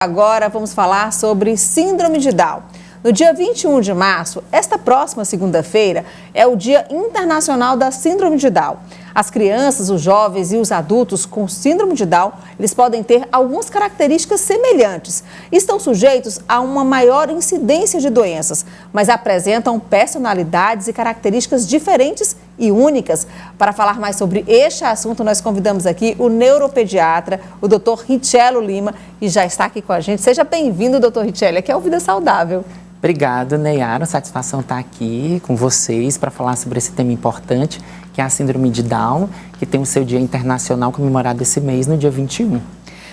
Agora vamos falar sobre síndrome de Down. No dia 21 de março, esta próxima segunda-feira, é o Dia Internacional da Síndrome de Down. As crianças, os jovens e os adultos com síndrome de Down, eles podem ter algumas características semelhantes. Estão sujeitos a uma maior incidência de doenças, mas apresentam personalidades e características diferentes e únicas. Para falar mais sobre este assunto, nós convidamos aqui o neuropediatra, o Dr. Richelo Lima, que já está aqui com a gente. Seja bem-vindo, Dr. Richelo, aqui é o Vida Saudável. Obrigado, Neyara. Satisfação estar aqui com vocês para falar sobre esse tema importante, que é a síndrome de Down, que tem o seu Dia Internacional comemorado esse mês, no dia 21.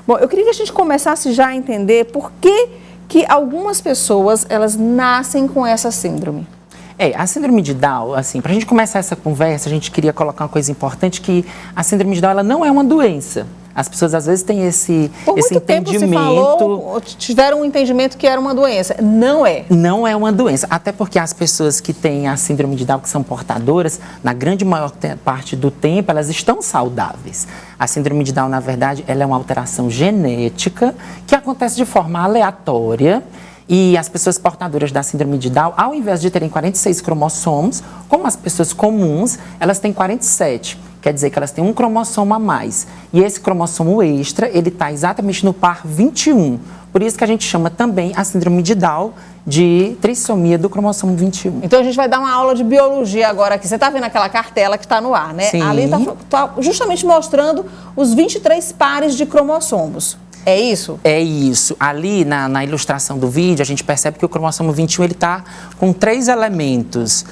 Bom, eu queria que a gente começasse já a entender por que algumas pessoas, elas nascem com essa síndrome. A síndrome de Down, assim, para a gente começar essa conversa, a gente queria colocar uma coisa importante, que a síndrome de Down, ela não é uma doença. As pessoas, às vezes, têm esse entendimento... Tempo se falou, tiveram um entendimento que era uma doença. Não é. Não é uma doença. Até porque as pessoas que têm a síndrome de Down, que são portadoras, na grande maior parte do tempo, elas estão saudáveis. A síndrome de Down, na verdade, ela é uma alteração genética que acontece de forma aleatória. E as pessoas portadoras da síndrome de Down, ao invés de terem 46 cromossomos, como as pessoas comuns, elas têm 47. Quer dizer que elas têm um cromossomo a mais. E esse cromossomo extra, ele está exatamente no par 21. Por isso que a gente chama também a síndrome de Down de trissomia do cromossomo 21. Então a gente vai dar uma aula de biologia agora aqui. Você está vendo aquela cartela que está no ar, né? Sim. Ali está justamente mostrando os 23 pares de cromossomos. É isso? É isso. Ali na ilustração do vídeo, a gente percebe que o cromossomo 21 ele está com 3 elementos.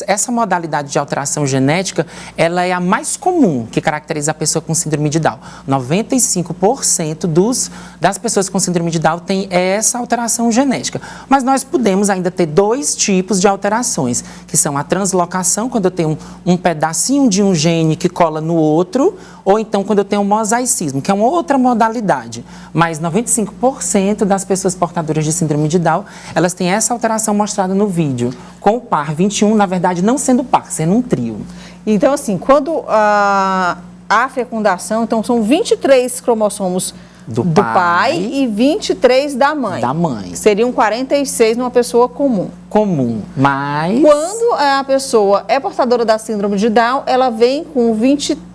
Essa modalidade de alteração genética, ela é a mais comum que caracteriza a pessoa com síndrome de Down. 95% das pessoas com síndrome de Down têm essa alteração genética. Mas nós podemos ainda ter 2 tipos de alterações, que são a translocação, quando eu tenho um pedacinho de um gene que cola no outro, ou então quando eu tenho um mosaicismo, que é uma outra modalidade. Mas 95% das pessoas portadoras de síndrome de Down, elas têm essa alteração mostrada no vídeo, com o par 21, na verdade, não sendo par, sendo um trio. Então, assim, quando há fecundação, então são 23 cromossomos do pai e 23 da mãe. Da mãe. Seriam 46 numa pessoa comum. Comum, mas... Quando a pessoa é portadora da síndrome de Down, ela vem com 24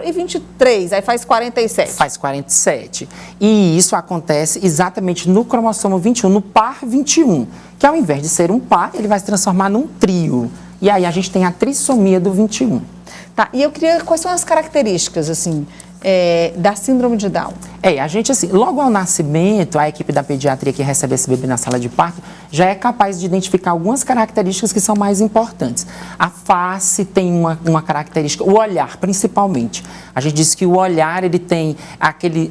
e 23, aí faz 47. Faz 47. E isso acontece exatamente no cromossomo 21, no par 21, que ao invés de ser um par, ele vai se transformar num trio. E aí a gente tem a trissomia do 21. Tá, e eu queria, quais são as características, assim, da síndrome de Down? A gente, assim, logo ao nascimento, a equipe da pediatria que recebe esse bebê na sala de parto já é capaz de identificar algumas características que são mais importantes. A face tem uma característica, o olhar, principalmente. A gente diz que o olhar, ele tem aquele,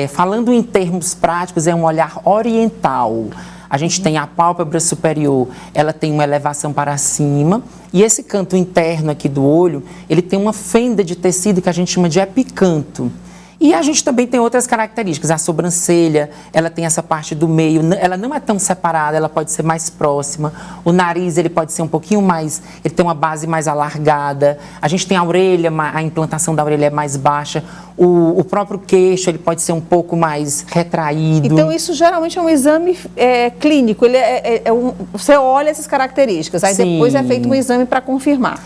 falando em termos práticos, é um olhar oriental. A gente tem a pálpebra superior, ela tem uma elevação para cima, e esse canto interno aqui do olho, ele tem uma fenda de tecido que a gente chama de epicanto. E a gente também tem outras características. A sobrancelha, ela tem essa parte do meio, ela não é tão separada, ela pode ser mais próxima. O nariz, ele pode ser um pouquinho mais, ele tem uma base mais alargada. A gente tem a orelha, a implantação da orelha é mais baixa. O próprio queixo, ele pode ser um pouco mais retraído. Então, isso geralmente é um exame clínico. Você olha essas características, aí Sim. Depois é feito um exame para confirmar.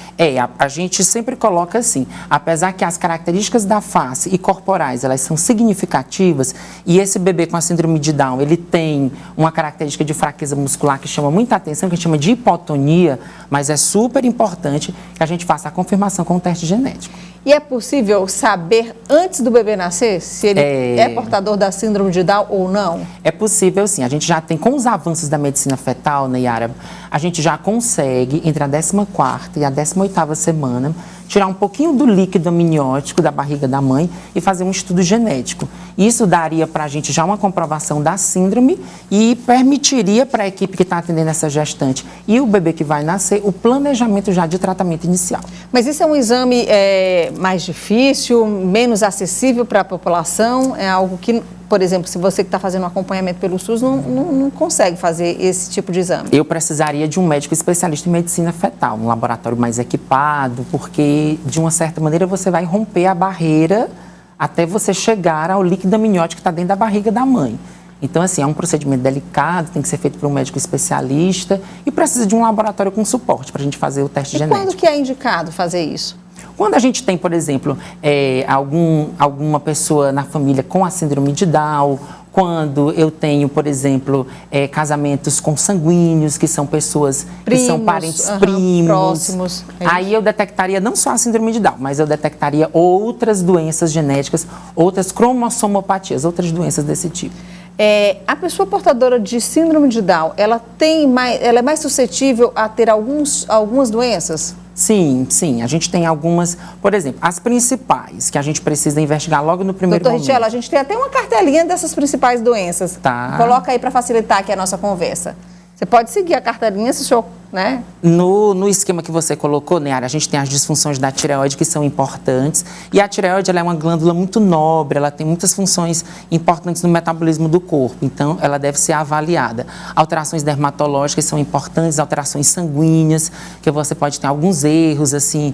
A gente sempre coloca assim, apesar que as características da face e corporais, elas são significativas, e esse bebê com a síndrome de Down, ele tem uma característica de fraqueza muscular que chama muita atenção, que a gente chama de hipotonia, mas é super importante que a gente faça a confirmação com o teste genético. E é possível saber antes do bebê nascer se ele é portador da síndrome de Down ou não? É possível, sim. A gente já tem, com os avanços da medicina fetal, Neyara, a gente já consegue, entre a 14ª e a 18ª semana, tirar um pouquinho do líquido amniótico da barriga da mãe e fazer um estudo genético. Isso daria para a gente já uma comprovação da síndrome e permitiria para a equipe que está atendendo essa gestante e o bebê que vai nascer o planejamento já de tratamento inicial. Mas isso é um exame mais difícil, menos acessível para a população? É algo que, por exemplo, se você que está fazendo um acompanhamento pelo SUS não consegue fazer esse tipo de exame? Eu precisaria de um médico especialista em medicina fetal, um laboratório mais equipado, porque, de uma certa maneira, você vai romper a barreira até você chegar ao líquido amniótico que está dentro da barriga da mãe. Então, assim, é um procedimento delicado, tem que ser feito por um médico especialista e precisa de um laboratório com suporte para a gente fazer o teste genético. Quando que é indicado fazer isso? Quando a gente tem, por exemplo, alguma pessoa na família com a síndrome de Down, quando eu tenho, por exemplo, casamentos consanguíneos, que são pessoas que são parentes primos, próximos. Aí eu detectaria não só a síndrome de Down, mas eu detectaria outras doenças genéticas, outras cromossomopatias, outras doenças desse tipo. A pessoa portadora de síndrome de Down, ela é mais suscetível a ter algumas doenças? Sim. A gente tem algumas, por exemplo, as principais que a gente precisa investigar logo no primeiro momento. Doutor Richello, a gente tem até uma cartelinha dessas principais doenças. Tá. Coloca aí para facilitar aqui a nossa conversa. Você pode seguir a cartelinha se o senhor, né? No esquema que você colocou, Neara, a gente tem as disfunções da tireoide que são importantes. E a tireoide, ela é uma glândula muito nobre, ela tem muitas funções importantes no metabolismo do corpo. Então, ela deve ser avaliada. Alterações dermatológicas são importantes, alterações sanguíneas, que você pode ter alguns erros, assim,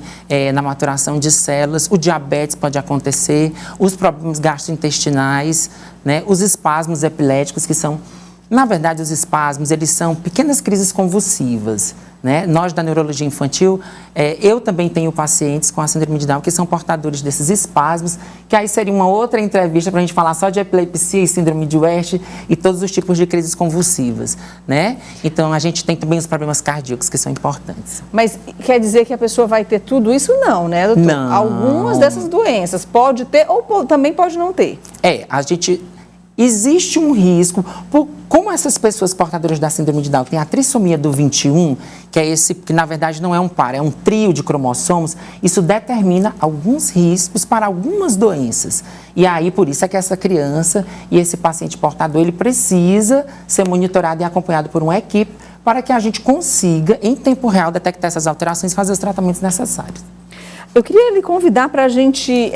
na maturação de células. O diabetes pode acontecer, os problemas gastrointestinais, né? Os espasmos epiléticos, que são... Na verdade, os espasmos, eles são pequenas crises convulsivas, né? Nós, da neurologia infantil, eu também tenho pacientes com a síndrome de Down que são portadores desses espasmos, que aí seria uma outra entrevista para a gente falar só de epilepsia e síndrome de West e todos os tipos de crises convulsivas, né? Então, a gente tem também os problemas cardíacos, que são importantes. Mas quer dizer que a pessoa vai ter tudo isso? Não, né, doutor? Não. Algumas dessas doenças pode ter ou também pode não ter. Existe um risco, como essas pessoas portadoras da síndrome de Down têm a trissomia do 21, que na verdade não é um par, é um trio de cromossomos, isso determina alguns riscos para algumas doenças. E aí, por isso é que essa criança e esse paciente portador, ele precisa ser monitorado e acompanhado por uma equipe para que a gente consiga, em tempo real, detectar essas alterações e fazer os tratamentos necessários. Eu queria lhe convidar para a gente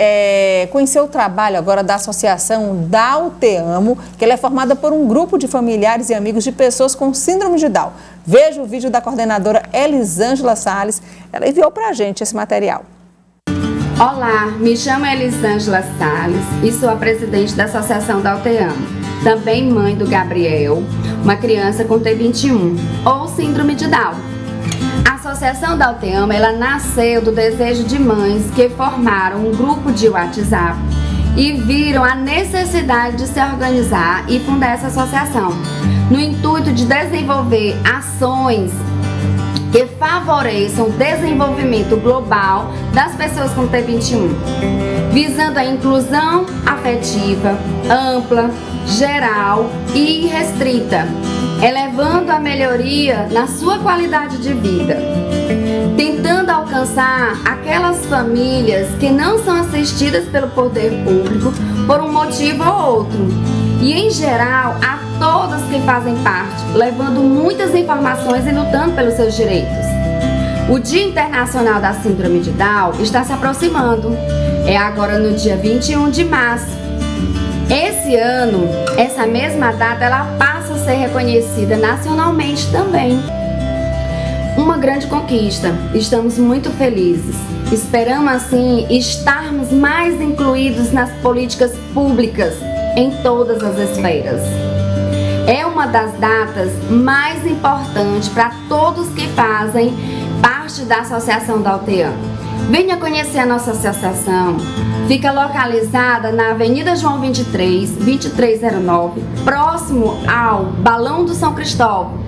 conhecer o trabalho agora da Associação Down Te Amo, que ela é formada por um grupo de familiares e amigos de pessoas com síndrome de Down. Veja o vídeo da coordenadora Elisângela Salles, ela enviou para a gente esse material. Olá, me chamo Elisângela Salles e sou a presidente da Associação Down Te Amo. Também mãe do Gabriel, uma criança com T21 ou síndrome de Down. A Associação Down Te Amo, ela nasceu do desejo de mães que formaram um grupo de WhatsApp e viram a necessidade de se organizar e fundar essa associação, no intuito de desenvolver ações que favoreçam o desenvolvimento global das pessoas com T21, visando a inclusão afetiva, ampla, geral e restrita, elevando a melhoria na sua qualidade de vida, tentando alcançar aquelas famílias que não são assistidas pelo poder público por um motivo ou outro, e em geral a todas que fazem parte, levando muitas informações e lutando pelos seus direitos. O Dia Internacional da Síndrome de Down está se aproximando, é agora no dia 21 de março. Esse ano, essa mesma data, ela passa a ser reconhecida nacionalmente também. Uma grande conquista, estamos muito felizes. Esperamos assim estarmos mais incluídos nas políticas públicas em todas as esferas. É uma das datas mais importantes para todos que fazem parte da Associação Down Te Amo. Venha conhecer a nossa associação. Fica localizada na Avenida João 23, 2309, próximo ao Balão do São Cristóvão.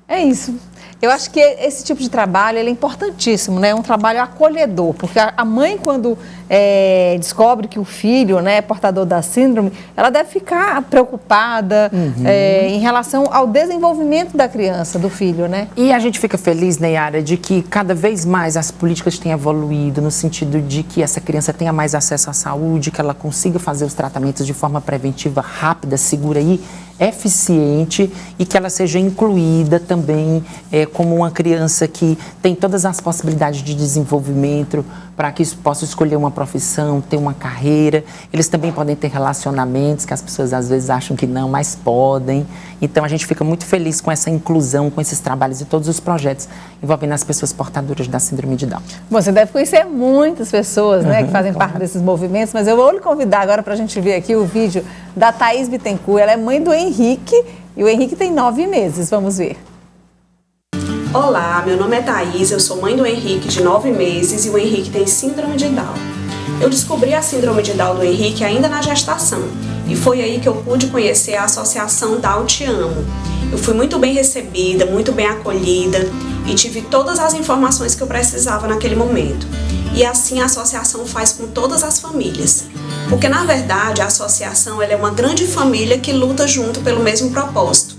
É isso. Eu acho que esse tipo de trabalho ele é importantíssimo, né? É um trabalho acolhedor, porque a mãe, quando descobre que o filho, né, é portador da síndrome, ela deve ficar preocupada em relação ao desenvolvimento da criança, do filho, né? E a gente fica feliz, Neyara, de que cada vez mais as políticas têm evoluído no sentido de que essa criança tenha mais acesso à saúde, que ela consiga fazer os tratamentos de forma preventiva, rápida, segura e eficiente, e que ela seja incluída também como uma criança que tem todas as possibilidades de desenvolvimento para que possa escolher uma profissão, ter uma carreira. Eles também podem ter relacionamentos, que as pessoas às vezes acham que não, mas podem. Então, a gente fica muito feliz com essa inclusão, com esses trabalhos e todos os projetos envolvendo as pessoas portadoras da síndrome de Down. Bom, você deve conhecer muitas pessoas, né, que fazem parte desses movimentos, mas eu vou lhe convidar agora para a gente ver aqui o vídeo da Thaís Bittencourt. Ela é mãe do Henrique e o Henrique tem 9 meses. Vamos ver. Olá, meu nome é Thaís, eu sou mãe do Henrique de 9 meses e o Henrique tem síndrome de Down. Eu descobri a síndrome de Down do Henrique ainda na gestação e foi aí que eu pude conhecer a associação Down Te Amo. Eu fui muito bem recebida, muito bem acolhida e tive todas as informações que eu precisava naquele momento. E assim a associação faz com todas as famílias. Porque na verdade a associação ela é uma grande família que luta junto pelo mesmo propósito.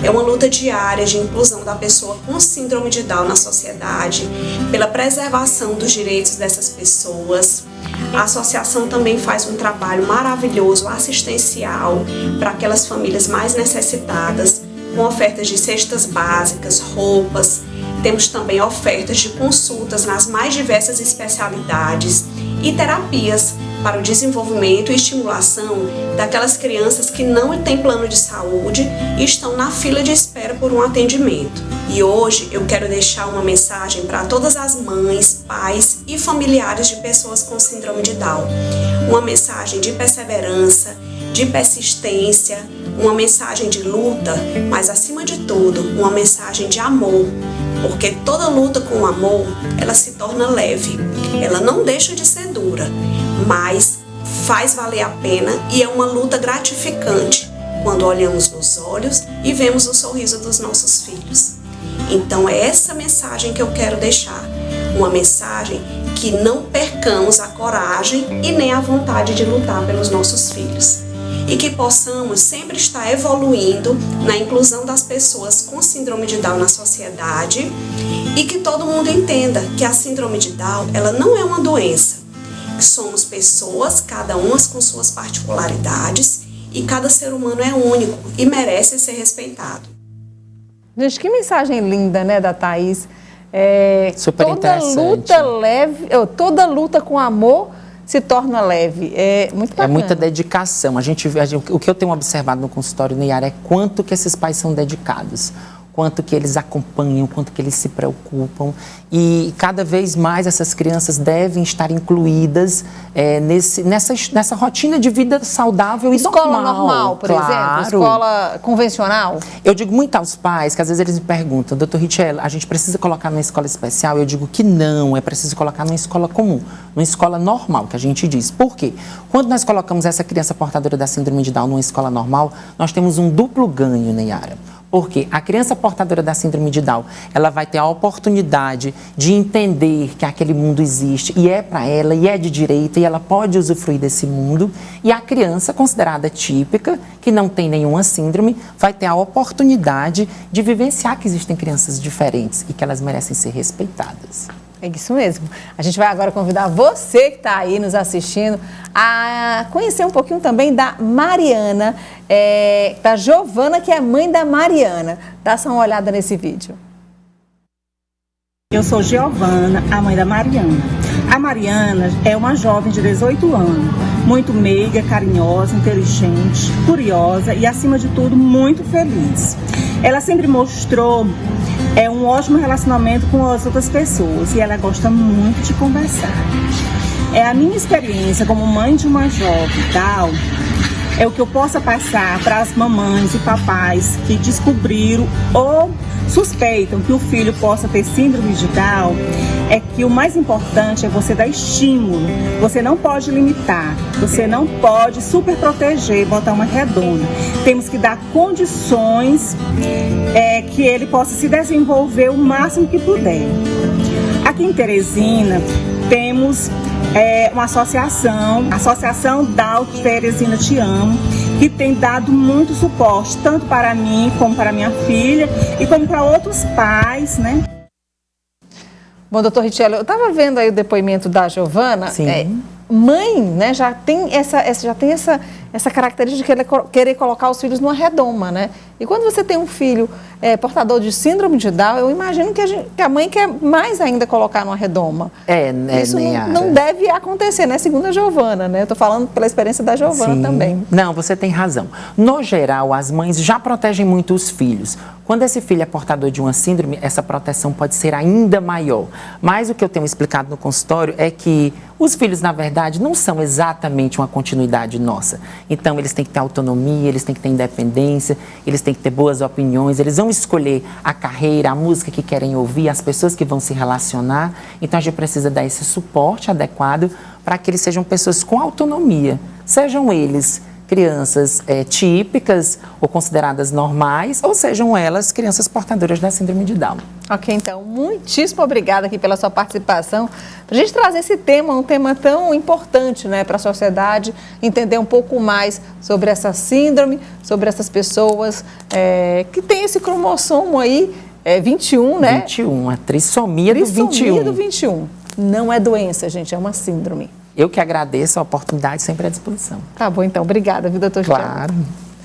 É uma luta diária de inclusão da pessoa com síndrome de Down na sociedade, pela preservação dos direitos dessas pessoas. A associação também faz um trabalho maravilhoso, assistencial, para aquelas famílias mais necessitadas, com ofertas de cestas básicas, roupas. Temos também ofertas de consultas nas mais diversas especialidades e terapias para o desenvolvimento e estimulação daquelas crianças que não têm plano de saúde e estão na fila de espera por um atendimento. E hoje eu quero deixar uma mensagem para todas as mães, pais e familiares de pessoas com síndrome de Down. Uma mensagem de perseverança, de persistência, uma mensagem de luta, mas acima de tudo, uma mensagem de amor. Porque toda luta com amor, ela se torna leve. Ela não deixa de ser dura, mas faz valer a pena e é uma luta gratificante quando olhamos nos olhos e vemos o sorriso dos nossos filhos. Então é essa mensagem que eu quero deixar. Uma mensagem que não percamos a coragem e nem a vontade de lutar pelos nossos filhos. E que possamos sempre estar evoluindo na inclusão das pessoas com síndrome de Down na sociedade e que todo mundo entenda que a síndrome de Down ela não é uma doença. Somos pessoas, cada uma com suas particularidades e cada ser humano é único e merece ser respeitado. Gente, que mensagem linda, né, da Thaís. Super interessante. Toda luta com amor se torna leve. É muito bacana. É muita dedicação. O que eu tenho observado no consultório, Neyara, é quanto que esses pais são dedicados, quanto que eles acompanham, quanto que eles se preocupam. E cada vez mais essas crianças devem estar incluídas nessa rotina de vida saudável e normal. Escola normal, por exemplo? Escola convencional? Eu digo muito aos pais, que às vezes eles me perguntam, doutor Richelle, a gente precisa colocar numa escola especial? Eu digo que não, é preciso colocar numa escola comum, numa escola normal, que a gente diz. Por quê? Quando nós colocamos essa criança portadora da síndrome de Down numa escola normal, nós temos um duplo ganho, Neyara. Porque a criança portadora da síndrome de Down, ela vai ter a oportunidade de entender que aquele mundo existe e é para ela, e é de direito, e ela pode usufruir desse mundo. E a criança considerada típica, que não tem nenhuma síndrome, vai ter a oportunidade de vivenciar que existem crianças diferentes e que elas merecem ser respeitadas. É isso mesmo. A gente vai agora convidar você que está aí nos assistindo a conhecer um pouquinho também da Mariana, da Giovana, que é mãe da Mariana. Dá só uma olhada nesse vídeo. Eu sou Giovana, a mãe da Mariana. A Mariana é uma jovem de 18 anos, muito meiga, carinhosa, inteligente, curiosa e, acima de tudo, muito feliz. Ela sempre mostrou um ótimo relacionamento com as outras pessoas e ela gosta muito de conversar. A minha experiência como mãe de uma jovem Down é o que eu possa passar para as mamães e papais que descobriram ou suspeitam que o filho possa ter síndrome de Down, é que o mais importante é você dar estímulo. Você não pode limitar, você não pode super proteger, botar uma redonda. Temos que dar condições que ele possa se desenvolver o máximo que puder. Aqui em Teresina temos uma associação, a Associação Down Teresina Te Amo, que tem dado muito suporte, tanto para mim, como para minha filha, e como para outros pais, né? Bom, doutor Richelle, eu estava vendo aí o depoimento da Giovana. Sim. Mãe, né, já tem essa característica de querer colocar os filhos numa redoma, né? E quando você tem um filho portador de síndrome de Down, eu imagino que a mãe quer mais ainda colocar numa redoma. Isso não deve acontecer, né? Segundo a Giovana, né? Eu tô falando pela experiência da Giovana também. Não, você tem razão. No geral, as mães já protegem muito os filhos. Quando esse filho é portador de uma síndrome, essa proteção pode ser ainda maior. Mas o que eu tenho explicado no consultório é que os filhos, na verdade, não são exatamente uma continuidade nossa. Então, eles têm que ter autonomia, eles têm que ter independência, eles têm que ter boas opiniões, eles vão escolher a carreira, a música que querem ouvir, as pessoas que vão se relacionar. Então, a gente precisa dar esse suporte adequado para que eles sejam pessoas com autonomia. Sejam eles crianças típicas ou consideradas normais, ou sejam elas crianças portadoras da síndrome de Down. Ok, então, muitíssimo obrigada aqui pela sua participação, para a gente trazer esse tema, um tema tão importante, né, para a sociedade, entender um pouco mais sobre essa síndrome, sobre essas pessoas que têm esse cromossomo aí, 21, né? 21, a trissomia do 21. Trissomia do 21. Não é doença, gente, é uma síndrome. Eu que agradeço a oportunidade, sempre à disposição. Tá bom, então. Obrigada, viu, doutor? Claro.